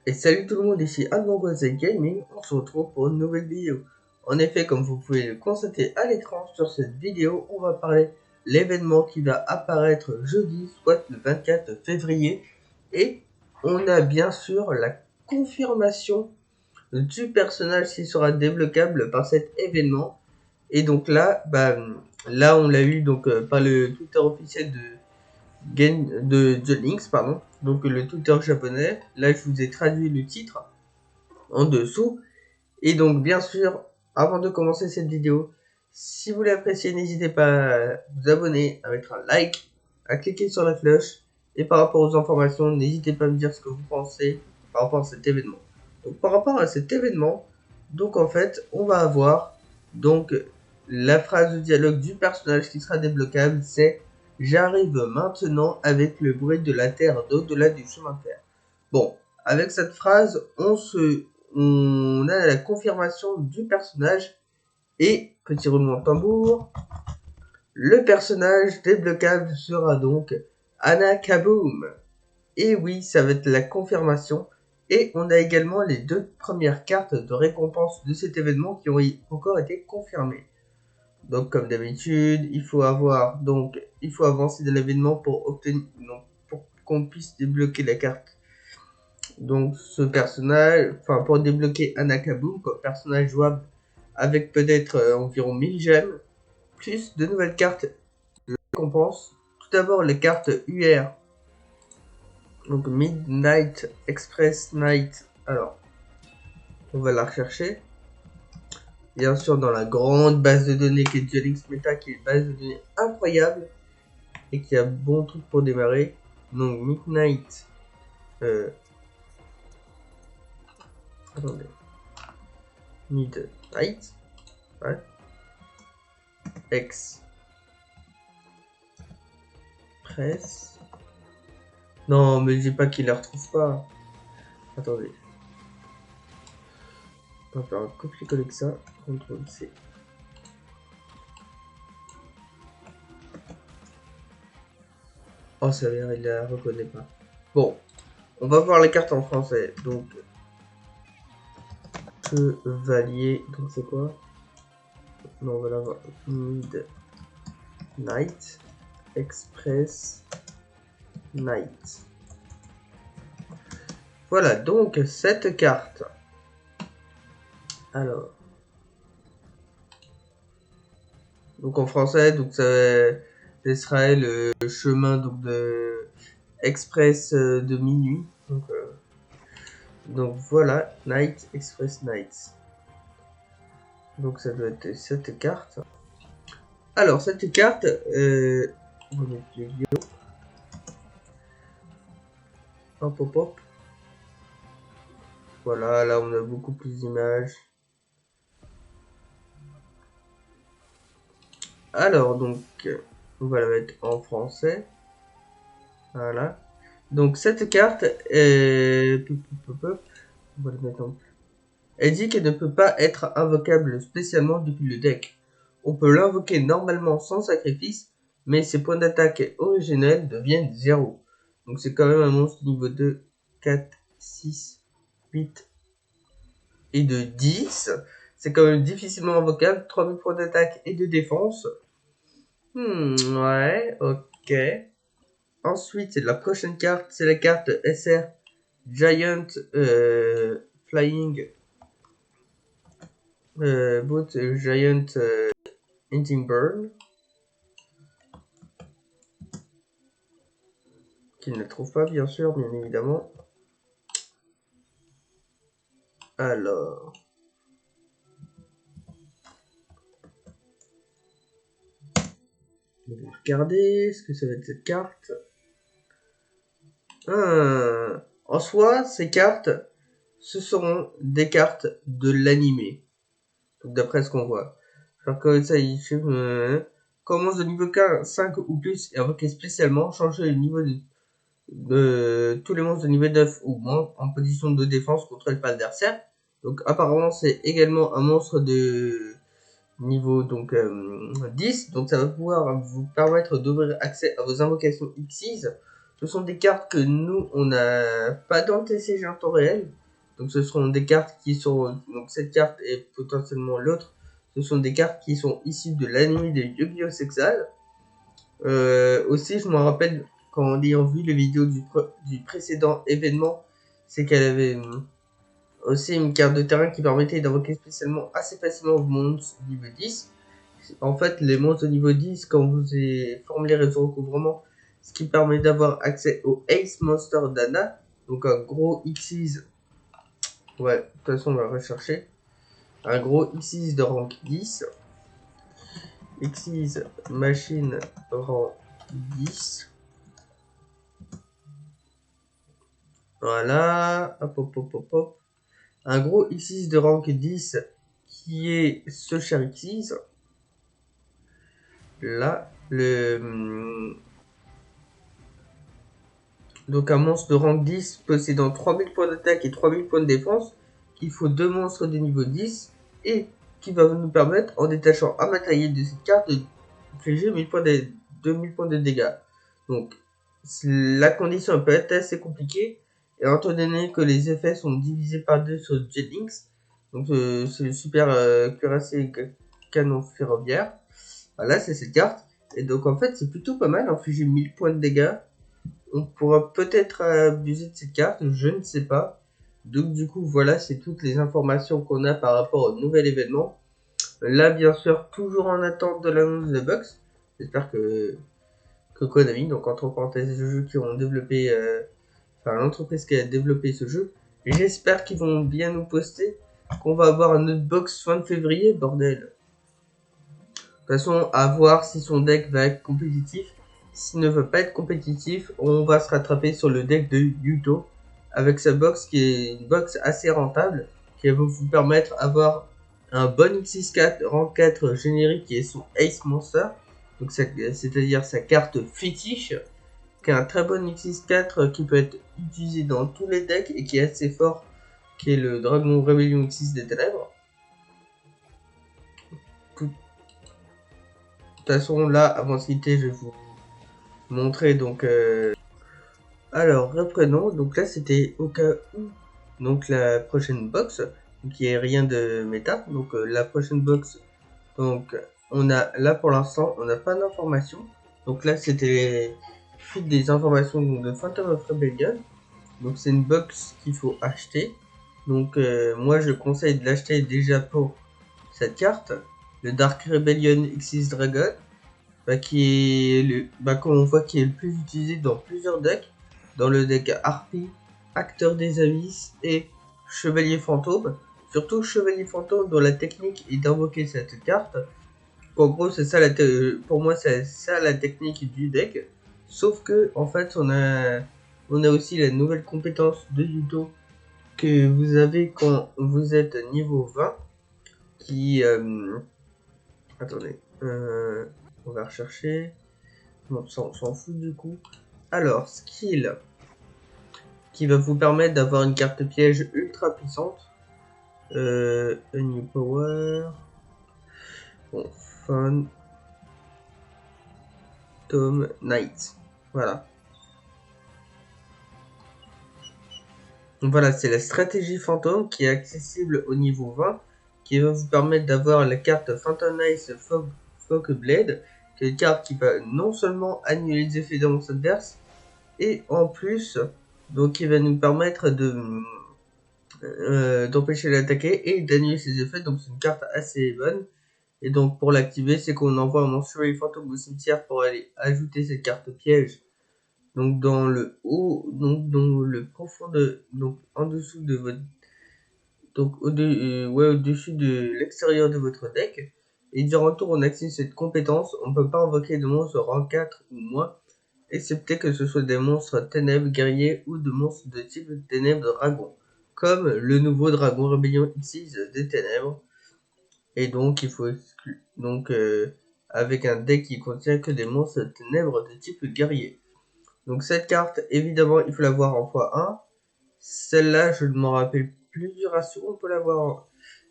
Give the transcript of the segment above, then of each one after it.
Et salut tout le monde, ici Advangoise Gaming, on se retrouve pour une nouvelle vidéo. En effet, comme vous pouvez le constater à l'écran, sur cette vidéo, on va parler de l'événement qui va apparaître jeudi, soit le 24 février. Et on a bien sûr la confirmation du personnage qui sera débloquable par cet événement. Et donc là, là on l'a eu donc par le Twitter officiel de Links, pardon, donc le Twitter japonais. Là, je vous ai traduit le titre en dessous. Et donc, bien sûr, avant de commencer cette vidéo, si vous l'appréciez, n'hésitez pas à vous abonner, à mettre un like, à cliquer sur la cloche. Et par rapport aux informations, n'hésitez pas à me dire ce que vous pensez par rapport à cet événement. Donc, par rapport à cet événement, donc en fait, on va avoir donc la phrase de dialogue du personnage qui sera débloquable, c'est « J'arrive maintenant avec le bruit de la terre d'au-delà du chemin de fer ». Bon, avec cette phrase, on a la confirmation du personnage et, petit roulement de tambour, le personnage débloquable sera donc Anna Kaboom. Et oui, ça va être la confirmation. Et on a également les deux premières cartes de récompense de cet événement qui ont encore été confirmées. Donc comme d'habitude, il faut avancer de l'événement pour qu'on puisse débloquer la carte. Donc ce personnage, pour débloquer Anna Kaboom comme personnage jouable avec peut-être environ 1000 gemmes, plus de nouvelles cartes de récompense. Tout d'abord les cartes UR, donc Midnight Express Night. Alors, on va la rechercher. Bien sûr dans la grande base de données qui est Gelinx Meta, qui est une base de données incroyable et qui a bon truc pour démarrer. Donc Midnight... attendez. Midnight. Ouais. Express. Non, mais dis pas qu'il la retrouve pas. Attendez. On va faire un copier-coller que ça. CTRL-C. Oh, ça veut dire il la reconnaît pas. Bon, on va voir les cartes en français. Donc, chevalier. Donc, c'est quoi? Non, on va la voir. Midnight Express Night. Voilà, donc, cette carte. Alors. Donc, en français, donc, ça serait le chemin donc, de express de minuit. Donc voilà, Night Express Nights. Donc ça doit être cette carte. Alors cette carte, on va mettre le vidéo. Hop hop hop. Voilà, là on a beaucoup plus d'images. Alors donc, on va la mettre en français. Voilà. Donc cette carte, on va la mettre en... Elle dit qu'elle ne peut pas être invocable spécialement depuis le deck. On peut l'invoquer normalement sans sacrifice, mais ses points d'attaque originels deviennent 0. Donc c'est quand même un monstre niveau 2, 4, 6, 8 et de 10. C'est quand même difficilement invocable, 3000 points d'attaque et de défense. Ouais, ok. Ensuite, la prochaine carte, c'est la carte SR Giant Flying Boat Giant Ending Burn, qu'il ne trouve pas bien sûr, bien évidemment. Alors, on va regarder ce que ça va être cette carte. En soi, ces cartes, ce seront des cartes de l'animé. D'après ce qu'on voit. Genre comme ça, il fait commence de niveau 5 ou plus et invoqué spécialement, changer le niveau de tous les monstres de niveau 9 ou moins en position de défense contre pas l'adversaire. Donc apparemment c'est également un monstre de niveau donc 10, donc ça va pouvoir vous permettre d'ouvrir accès à vos invocations Xyz Ce sont des cartes que nous, on n'a pas dans le TCG en temps réel. Donc ce seront des cartes qui sont... Donc cette carte et potentiellement l'autre, ce sont des cartes qui sont issues de l'anime de Yu-Gi-Oh! Sexal. Aussi, je me rappelle, qu'en ayant vu les vidéos du précédent événement, c'est qu'elle avait aussi une carte de terrain qui permettait d'invoquer spécialement assez facilement vos monstres niveau 10. En fait, les monstres au niveau 10, quand vous formulez réseau recouvrement, ce qui permet d'avoir accès au Ace Monster d'Anna, donc un gros Xyz. Ouais, de toute façon, on va rechercher. Un gros Xyz de rank 10. Xyz machine rank 10. Voilà. Hop, hop, hop, hop, hop. Un gros Xyz de rank 10 qui est ce cher Xyz. Là, donc un monstre de rank 10 possédant 3000 points d'attaque et 3000 points de défense, qu'il faut 2 monstres de niveau 10, et qui va nous permettre, en détachant un matériel de cette carte, d'infliger 2000 points de dégâts. Donc, la condition peut être assez compliquée, et étant donné que les effets sont divisés par 2 sur Jetlynx, donc c'est le super cuirassé canon ferroviaire. Voilà, c'est cette carte. Et donc en fait, c'est plutôt pas mal, infliger 1000 points de dégâts. On pourra peut-être abuser de cette carte, je ne sais pas. Donc du coup, voilà, c'est toutes les informations qu'on a par rapport au nouvel événement. Là, bien sûr, toujours en attente de l'annonce de Box. J'espère que Konami, donc entre parenthèses les jeux qui ont développé, enfin l'entreprise qui a développé ce jeu, j'espère qu'ils vont bien nous poster qu'on va avoir un autre box fin de février, bordel. De toute façon, à voir si son deck va être compétitif. S'il ne veut pas être compétitif, on va se rattraper sur le deck de Yuto, avec sa box qui est une box assez rentable, qui va vous permettre d'avoir un bon X64 rang 4 générique qui est son Ace Monster, donc c'est-à-dire sa carte fétiche, qui est un très bon X64 qui peut être utilisé dans tous les decks et qui est assez fort, qui est le Dragon Rebellion X6 des Ténèbres. De toute façon, là, avant de quitter, je vais vous montrer donc. Alors, reprenons. Donc là, c'était au cas où. Donc la prochaine box, qui est rien de méta. Donc la prochaine box. Donc on a là pour l'instant, on n'a pas d'informations. Donc là, c'était fuite des informations de Phantom of Rebellion. Donc c'est une box qu'il faut acheter. Donc moi, je conseille de l'acheter déjà pour cette carte, le Dark Rebellion X6 Dragon. Qui est comme on voit qui est le plus utilisé dans plusieurs decks, dans le deck Harpie, Acteur des Abysses et Chevalier Fantôme. Surtout Chevalier Fantôme dont la technique est d'invoquer cette carte. En gros, c'est ça pour moi c'est ça la technique du deck. Sauf que en fait on a aussi la nouvelle compétence de Yuto que vous avez quand vous êtes niveau 20 qui attendez, on va rechercher. Bon, ça on s'en fout du coup. Alors, skill qui va vous permettre d'avoir une carte piège ultra puissante. A new power. Bon, fun. Tom Knight. Voilà. Donc voilà, c'est la stratégie fantôme qui est accessible au niveau 20, qui va vous permettre d'avoir la carte Phantom Knight Fog Blade, qui est une carte qui va non seulement annuler les effets dans mon adverse, et en plus, donc il va nous permettre d'empêcher d'attaquer et d'annuler ses effets, donc c'est une carte assez bonne. Et donc pour l'activer, c'est qu'on envoie un monstre fantôme au cimetière pour aller ajouter cette carte piège. Donc dans le haut, donc dans le profond donc en dessous de votre, donc au-dessus de l'extérieur de votre deck. Et durant le tour, on active cette compétence. On ne peut pas invoquer de monstres rang 4 ou moins, excepté que ce soit des monstres ténèbres guerriers ou de monstres de type ténèbres dragon, comme le nouveau dragon rébellion X6 des ténèbres. Et donc il faut exclure, donc avec un deck qui contient que des monstres ténèbres de type guerrier. Donc cette carte, évidemment, il faut l'avoir en x1. Celle-là, je ne m'en rappelle plus du ratio, on peut l'avoir.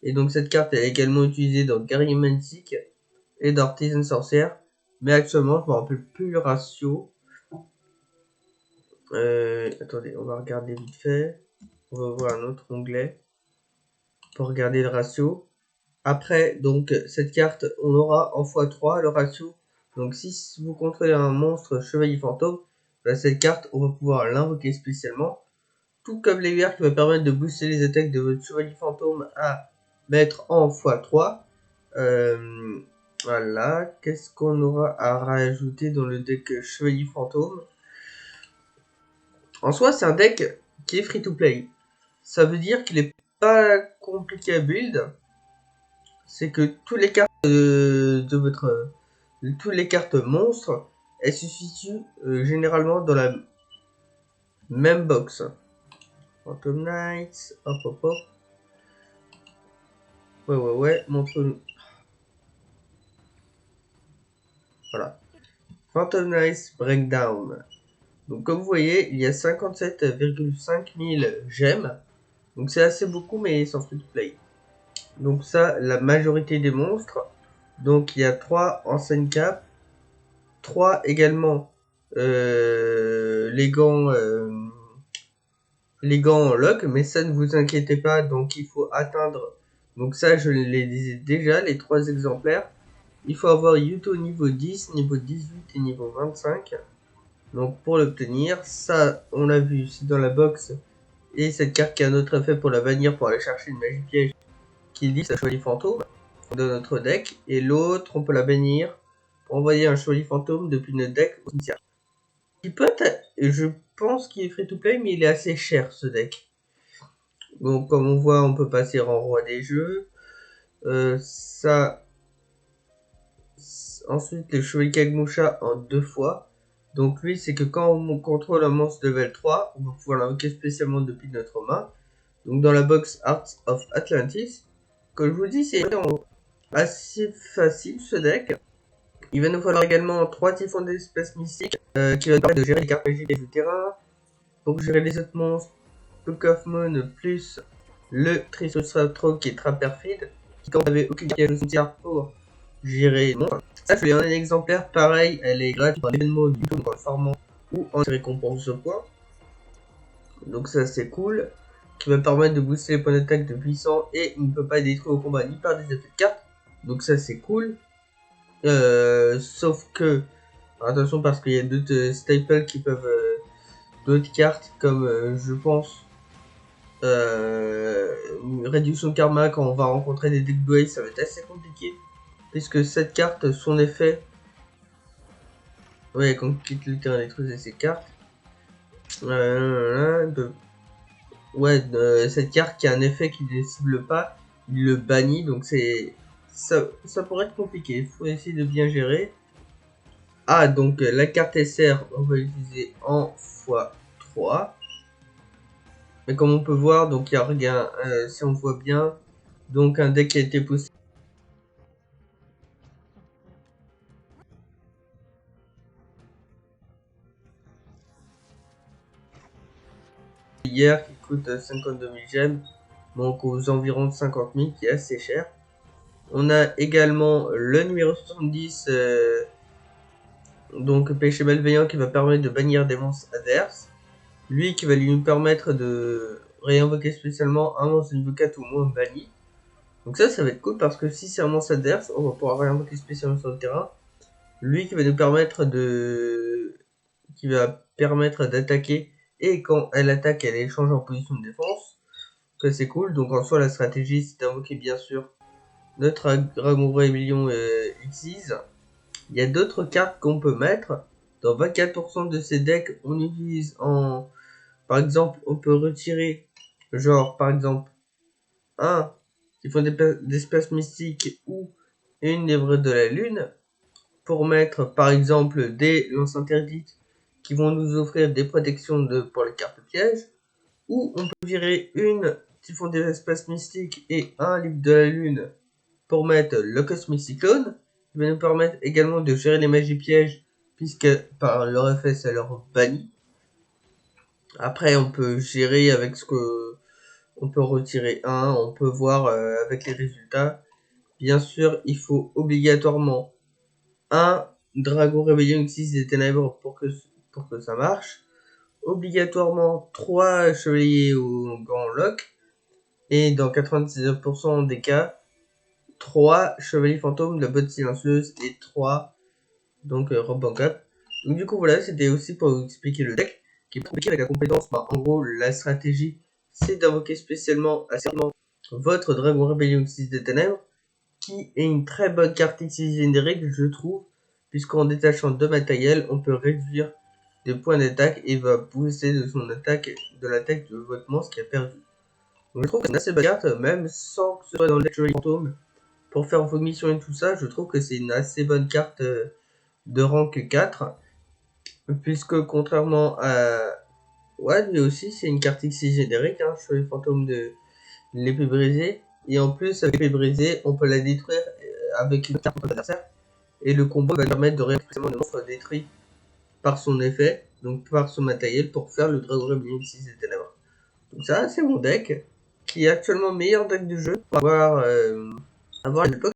Et donc cette carte est également utilisée dans Guerrier Mantic et dans Artisan Sorcière. Mais actuellement, je ne me rappelle plus le ratio. Attendez, on va regarder vite fait. On va ouvrir un autre onglet pour regarder le ratio. Après, donc, cette carte, on l'aura en x3 le ratio. Donc, si vous contrôlez un monstre chevalier fantôme, bah, cette carte, on va pouvoir l'invoquer spécialement. Tout comme l'évert qui va permettre de booster les attaques de votre chevalier fantôme à mettre en x3. Voilà. Qu'est-ce qu'on aura à rajouter dans le deck chevalier fantôme? En soi, c'est un deck qui est free to play. Ça veut dire qu'il est pas compliqué à build. C'est que toutes les cartes de votre toutes les cartes monstres, elles se situent généralement dans la même box. Phantom Knights, hop hop hop. Ouais, montre-nous. Voilà. Phantom Knights Breakdown. Donc comme vous voyez, il y a 57,5 000 gemmes. Donc c'est assez beaucoup, mais sans free to play. Donc ça, la majorité des monstres. Donc il y a 3 enseignes cap, 3 également les gants en lock, mais ça ne vous inquiétez pas, donc il faut atteindre, donc ça je les disais déjà, les 3 exemplaires. Il faut avoir Yuto niveau 10, niveau 18 et niveau 25. Donc pour l'obtenir, ça on l'a vu, c'est dans la box. Et cette carte qui a un autre effet pour la bannir, pour aller chercher une magie piège qui lit sa chevalier fantôme de notre deck. Et l'autre, on peut la bannir pour envoyer un chevalier fantôme depuis notre deck au cimetière. Il peut être, je pense qu'il est free to play, mais il est assez cher ce deck. Donc comme on voit, on peut passer en roi des jeux. Ensuite, le chevalier Kagmusha en 2 fois. Donc lui, c'est que quand on contrôle un monstre level 3, on va pouvoir l'invoquer spécialement depuis notre main. Donc dans la box Arts of Atlantis. Comme je vous dis, c'est assez facile ce deck. Il va nous falloir également 3 typhons d'espèces mystiques qui va nous permettre de gérer les cartes magiques du terrain. Pour gérer les autres monstres, Book of Moon plus le Triceratops qui est très perfide. Qui quand vous avez aucune carte de cimetière pour gérer les monstres. Ça, je l'ai en un exemplaire pareil, elle est gratuite dans l'événement du tout, dans le formant ou en récompense de points. Donc ça c'est cool. Qui va permettre de booster les points d'attaque de puissant et il ne peut pas être détruit au combat ni par des effets de cartes. Donc ça c'est cool. Sauf que, attention parce qu'il y a d'autres staples qui peuvent... d'autres cartes comme je pense réduction karma quand on va rencontrer des deck boys, ça va être assez compliqué. Puisque cette carte, son effet... Ouais, quand on quitte le terrain détruisez ses cartes. Cette carte qui a un effet qui ne cible pas, il le bannit, donc c'est ça pourrait être compliqué, il faut essayer de bien gérer. Ah, donc la carte SR, on va l'utiliser en x3. Mais comme on peut voir, donc il y a rien, si on voit bien, donc un deck qui a été poussé hier qui coûte 52 000 gemmes, donc aux environs de 50 000, qui est assez cher. On a également le numéro 70, donc péché malveillant qui va permettre de bannir des monstres adverses. Lui qui va lui permettre de réinvoquer spécialement un monstre niveau 4 ou moins banni. Donc ça va être cool parce que si c'est un monstre adverse, on va pouvoir réinvoquer spécialement sur le terrain. Lui qui va nous permettre d'attaquer et quand elle attaque, elle échange en position de défense. Ça c'est cool. Donc en soi la stratégie c'est d'invoquer bien sûr notre Dragon Rébellion Xyz. Il y a d'autres cartes qu'on peut mettre. Dans 24% de ces decks, on utilise en... Par exemple, on peut retirer, genre, par exemple, un qui font d'espace mystique ou une lèvre de la lune, pour mettre, par exemple, des lances interdites qui vont nous offrir des protections pour les cartes pièges, ou on peut virer une typhon des espaces mystiques et un livre de la lune pour mettre le Cosmic Cyclone, qui va nous permettre également de gérer les magies pièges, puisque par leur effet ça leur bannit. Après on peut gérer avec ce que... On peut retirer un, on peut voir avec les résultats. Bien sûr, il faut obligatoirement un Dragon Rébellion Xyz des Ténèbres pour que ça marche. obligatoirement 3 chevaliers au Grand Lock, et dans 99% des cas, 3 chevaliers fantômes, la botte silencieuse, et 3 donc robe en cap. Donc du coup voilà, c'était aussi pour vous expliquer le deck, qui est compliqué avec la compétence. En gros, la stratégie, c'est d'invoquer spécialement assez rapidement votre Dragon Rébellion 6 des Ténèbres, qui est une très bonne carte X générique, je trouve, puisqu'en détachant 2 matériels, on peut réduire des points d'attaque et va booster de son attaque, de l'attaque de votre monstre qui a perdu. Donc je trouve que c'est une assez bonne carte, même sans que ce soit dans le deck Chevalier Fantôme. Pour faire vos missions et tout ça, je trouve que c'est une assez bonne carte de rank 4, puisque contrairement à... Ouais, lui aussi, c'est une carte X générique, hein, Chevalier Fantôme de l'épée brisée. Et en plus, avec l'épée brisée, on peut la détruire avec une carte contre l'adversaire. Et le combo va permettre de récupérer le monstre détruit par son effet, donc par son matériel, pour faire le Dragon Rébellion 6 des Ténèbres. Donc ça, c'est mon deck, qui est actuellement meilleur deck du jeu, pour avoir à l'époque.